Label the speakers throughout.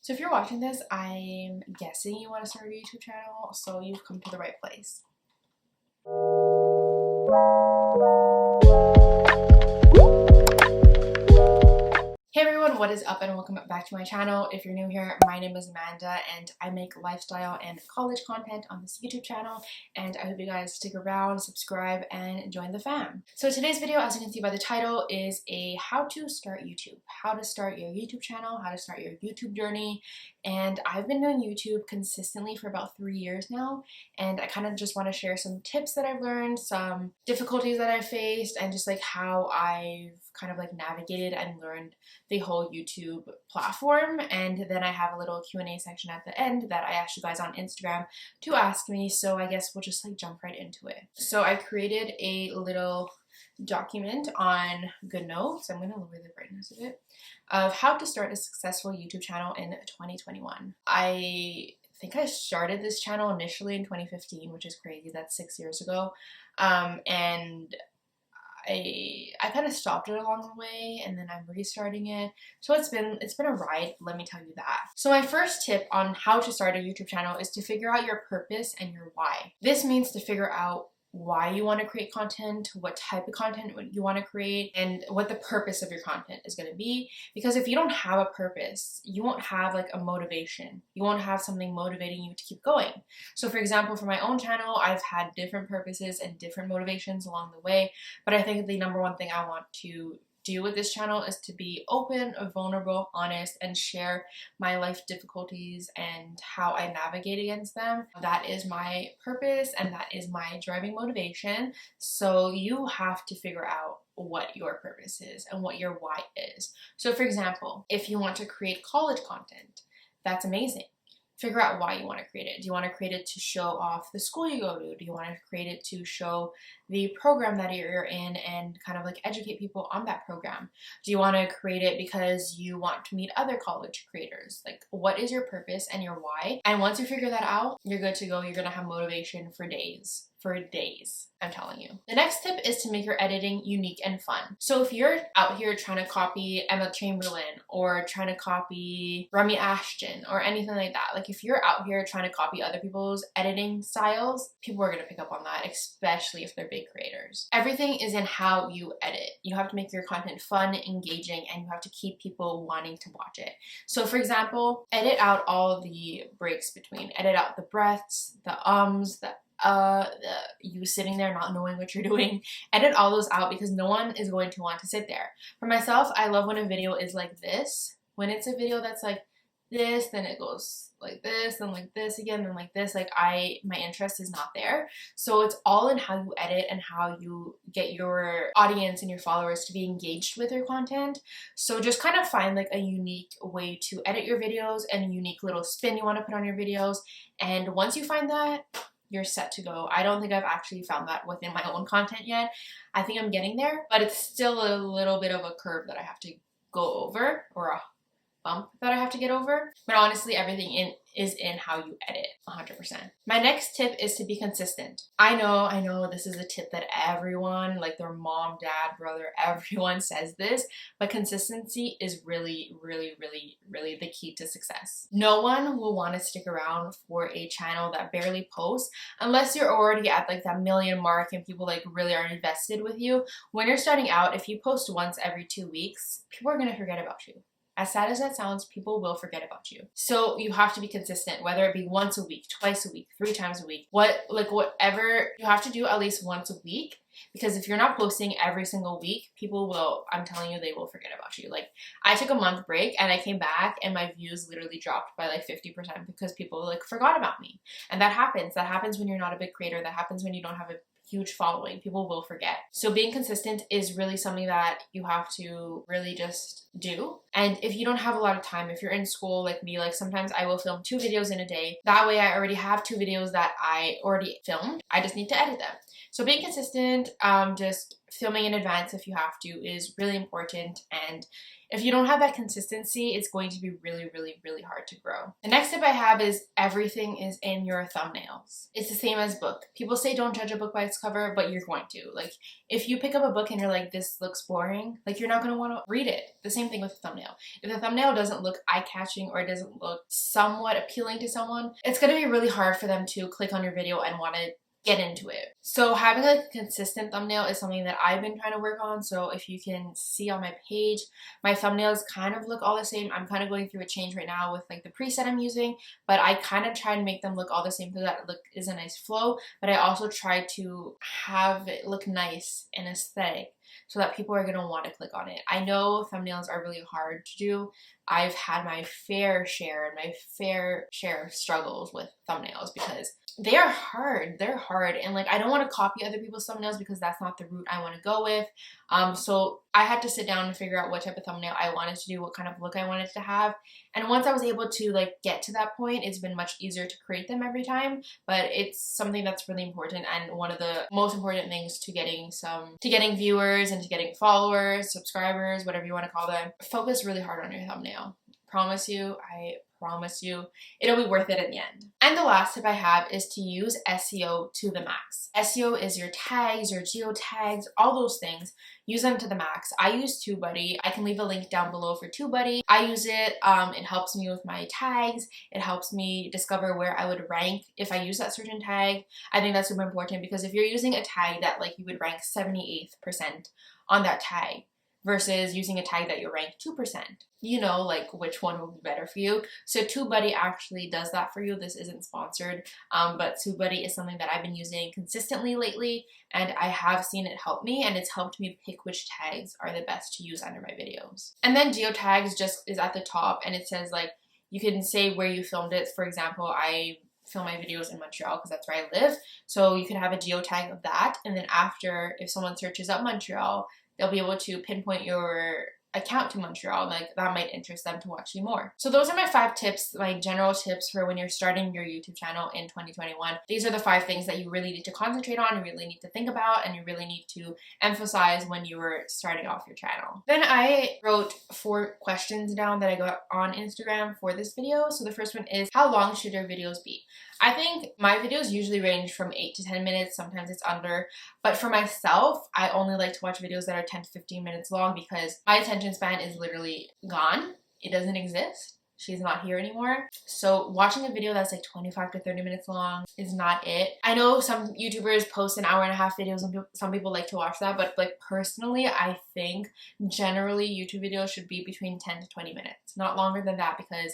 Speaker 1: So if you're watching this, I'm guessing you want to start a YouTube channel, so you've come to the right place. Hey everyone, what is up and welcome back to my channel. If you're new here, my name is Amanda and I make lifestyle and college content on this YouTube channel, and I hope you guys stick around, subscribe, and join the fam. So today's video, as you can see by the title, is a how to start YouTube. How to start your YouTube channel, how to start your YouTube journey. And I've been doing YouTube consistently for about 3 years now, and I kind of just want to share some tips that I've learned, some difficulties that I've faced, and just like how I've kind of like navigated and learned the whole YouTube platform. And then I have a little Q&A section at the end that I asked you guys on Instagram to ask me, so I guess we'll just like jump right into it. So I created a little document on GoodNotes, I'm going to lower the brightness of it, of how to start a successful YouTube channel in 2021. I think I started this channel initially in 2015, which is crazy, that's 6 years ago, and I kind of stopped it along the way, and then I'm restarting it. So it's been a ride, let me tell you that. So my first tip on how to start a YouTube channel is to figure out your purpose and your why. This means to figure out why you want to create content, what type of content you want to create, and what the purpose of your content is going to be. Because if you don't have a purpose, you won't have like a motivation. You won't have something motivating you to keep going. So for example, for my own channel, I've had different purposes and different motivations along the way, but I think the number one thing I want to do with this channel is to be open, vulnerable, honest, and share my life difficulties and how I navigate against them. That is my purpose and that is my driving motivation. So you have to figure out what your purpose is and what your why is. So for example, if you want to create college content, that's amazing. Figure out why you want to create it. Do you want to create it to show off the school you go to? Do you want to create it to show the program that you're in and kind of like educate people on that program? Do you want to create it because you want to meet other college creators? Like, what is your purpose and your why? And once you figure that out, you're good to go. You're going to have motivation for days. I'm telling you. The next tip is to make your editing unique and fun. So if you're out here trying to copy Emma Chamberlain or trying to copy Remy Ashton or anything like that, like if you're out here trying to copy other people's editing styles, people are going to pick up on that, especially if they're big creators. Everything is in how you edit. You have to make your content fun, engaging, and you have to keep people wanting to watch it. So for example, edit out all the breaks between, edit out the breaths, the ums, you sitting there not knowing what you're doing. Edit all those out because no one is going to want to sit there. For myself, I love when a video is like this. When it's a video that's like this, then it goes like this, then like this again, then like this, like my interest is not there. So it's all in how you edit and how you get your audience and your followers to be engaged with your content. So just kind of find like a unique way to edit your videos and a unique little spin you want to put on your videos. And once you find that, you're set to go. I don't think I've actually found that within my own content yet. I think I'm getting there, but it's still a little bit of a curve that I have to go over, or a bump that I have to get over. But honestly, everything is in how you edit, 100%. My next tip is to be consistent. I know this is a tip that everyone, like their mom, dad, brother, everyone says this, but consistency is really, really, really, really the key to success. No one will want to stick around for a channel that barely posts unless you're already at like that million mark and people like really are invested with you. When you're starting out, if you post once every 2 weeks, people are going to forget about you. As sad as that sounds, people will forget about you. So you have to be consistent, whether it be once a week, twice a week, 3 times a week, whatever you have to do at least once a week. Because if you're not posting every single week, people will, I'm telling you, they will forget about you. Like, I took a month break and I came back and my views literally dropped by like 50% because people like forgot about me. And that happens. That happens when you're not a big creator. That happens when you don't have a huge following. People will forget. So being consistent is really something that you have to really just do. And if you don't have a lot of time, if you're in school like me, like sometimes I will film 2 videos in a day. That way I already have 2 videos that I already filmed. I just need to edit them. So being consistent, just filming in advance if you have to is really important, and if you don't have that consistency, it's going to be really, really, really hard to grow. The next tip I have is everything is in your thumbnails. It's the same as book. People say don't judge a book by its cover, but you're going to. Like, if you pick up a book and you're like, this looks boring, like, you're not going to want to read it. The same thing with the thumbnail. If the thumbnail doesn't look eye-catching or it doesn't look somewhat appealing to someone, it's going to be really hard for them to click on your video and want to get into it. So having a consistent thumbnail is something that I've been trying to work on. So if you can see on my page, my thumbnails kind of look all the same. I'm kind of going through a change right now with like the preset I'm using, but I kind of try and make them look all the same so that it is a nice flow, but I also try to have it look nice and aesthetic so that people are going to want to click on it. I know thumbnails are really hard to do. I've had my fair share of struggles with thumbnails because they are hard. They're hard, and like, I don't want to copy other people's thumbnails because that's not the route I want to go with. So I had to sit down and figure out what type of thumbnail I wanted to do, what kind of look I wanted to have. And once I was able to like get to that point, it's been much easier to create them every time. But it's something that's really important, and one of the most important things to getting viewers and to getting followers, subscribers, whatever you want to call them. Focus really hard on your thumbnail. I promise you, it'll be worth it in the end. And the last tip I have is to use SEO to the max. SEO is your tags, your geo tags, all those things. Use them to the max. I use TubeBuddy. I can leave a link down below for TubeBuddy. I use it. It helps me with my tags. It helps me discover where I would rank if I use that certain tag. I think that's super important because if you're using a tag that like you would rank 78% on that tag, versus using a tag that you rank 2%. You know, like, which one will be better for you. So TubeBuddy actually does that for you. This isn't sponsored, but TubeBuddy is something that I've been using consistently lately, and I have seen it help me, and it's helped me pick which tags are the best to use under my videos. And then geotags just is at the top, and it says, like, you can say where you filmed it. For example, I film my videos in Montreal because that's where I live. So you can have a geotag of that, and then after, if someone searches up Montreal, they'll be able to pinpoint your account to Montreal. Like, that might interest them to watch you more. So those are my 5 tips, my general tips for when you're starting your YouTube channel in 2021. These are the 5 things that you really need to concentrate on, you really need to think about, and you really need to emphasize when you were starting off your channel. Then I wrote 4 questions down that I got on Instagram for this video. So the first one is, how long should your videos be? I think my videos usually range from 8 to 10 minutes, sometimes it's under, but for myself, I only like to watch videos that are 10 to 15 minutes long because my attention span is literally gone. It doesn't exist. She's not here anymore. So watching a video that's like 25 to 30 minutes long is not it. I know some YouTubers post an hour-and-a-half videos and some people like to watch that, but like personally, I think generally YouTube videos should be between 10 to 20 minutes, not longer than that, because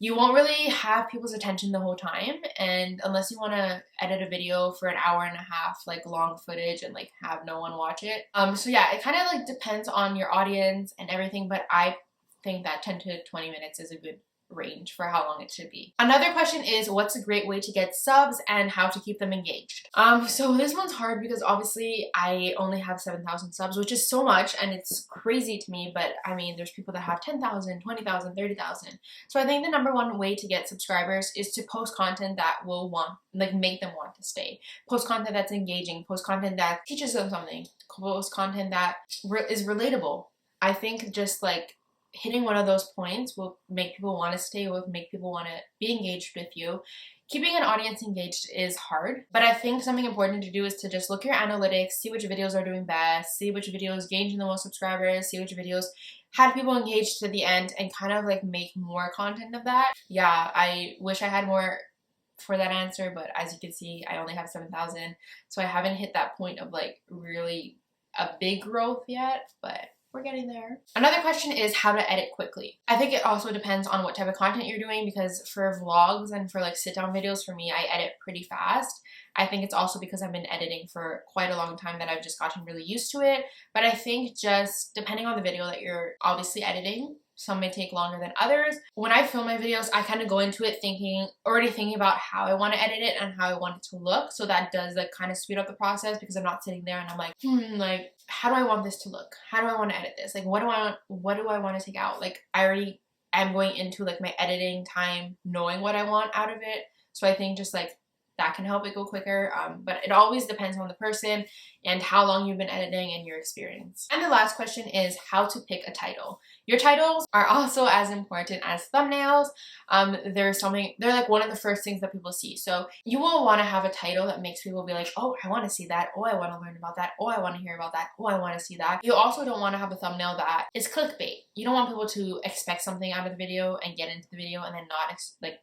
Speaker 1: you won't really have people's attention the whole time, and unless you want to edit a video for an hour-and-a-half, like long footage, and like have no one watch it. So yeah, it kind of like depends on your audience and everything, but I think that 10 to 20 minutes is a good range for how long it should be. Another question is, what's a great way to get subs and how to keep them engaged? So this one's hard because obviously I only have 7,000 subs, which is so much and it's crazy to me, but I mean, there's people that have 10,000, 20,000, 30,000. So I think the number one way to get subscribers is to post content that will make them want to stay. Post content that's engaging, post content that teaches them something, post content that is relatable. I think just like hitting one of those points will make people want to stay, will make people want to be engaged with you. Keeping an audience engaged is hard, but I think something important to do is to just look at your analytics, see which videos are doing best, see which videos gained the most subscribers, see which videos had people engaged to the end, and kind of like make more content of that. Yeah, I wish I had more for that answer, but as you can see, I only have 7,000, so I haven't hit that point of like really a big growth yet, but we're getting there. Another question is how to edit quickly. I think it also depends on what type of content you're doing, because for vlogs and for like sit down videos, for me, I edit pretty fast. I think it's also because I've been editing for quite a long time that I've just gotten really used to it. But I think just depending on the video that you're obviously editing, some may take longer than others. When I film my videos, I kind of go into it already thinking about how I want to edit it and how I want it to look. So that does like kind of speed up the process, because I'm not sitting there and I'm like, like, how do I want this to look? How do I want to edit this? Like, what do I want to take out? Like, I already am going into like my editing time knowing what I want out of it. So I think just like that can help it go quicker, but it always depends on the person and how long you've been editing and your experience. And the last question is how to pick a title. Your titles are also as important as thumbnails. They're like one of the first things that people see. So you will want to have a title that makes people be like, oh, I want to see that. Oh, I want to learn about that. Oh, I want to hear about that. Oh, I want to see that. You also don't want to have a thumbnail that is clickbait. You don't want people to expect something out of the video and get into the video and then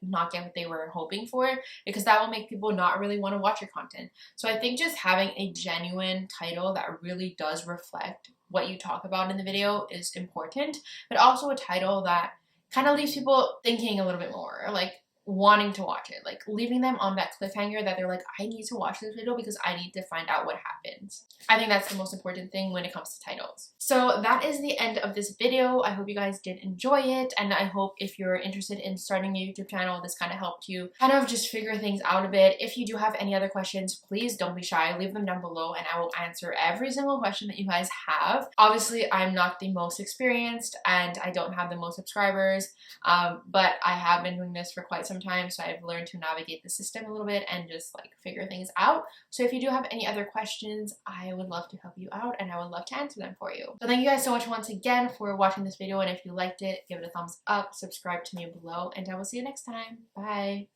Speaker 1: not get what they were hoping for, because that will make people not really want to watch your content. So I think just having a genuine title that really does reflect what you talk about in the video is important, but also a title that kind of leaves people thinking a little bit more, or like wanting to watch it, like leaving them on that cliffhanger that they're like, I need to watch this video because I need to find out what happens. I think that's the most important thing when it comes to titles. So that is the end of this video. I hope you guys did enjoy it, and I hope if you're interested in starting a YouTube channel, this kind of helped you kind of just figure things out a bit. If you do have any other questions, please don't be shy, leave them down below and I will answer every single question that you guys have. Obviously, I'm not the most experienced and I don't have the most subscribers, but I have been doing this for quite some time, so I've learned to navigate the system a little bit and just like figure things out. So if you do have any other questions, I would love to help you out and I would love to answer them for you. So thank you guys so much once again for watching this video, and if you liked it, give it a thumbs up, subscribe to me below, and I will see you next time. Bye.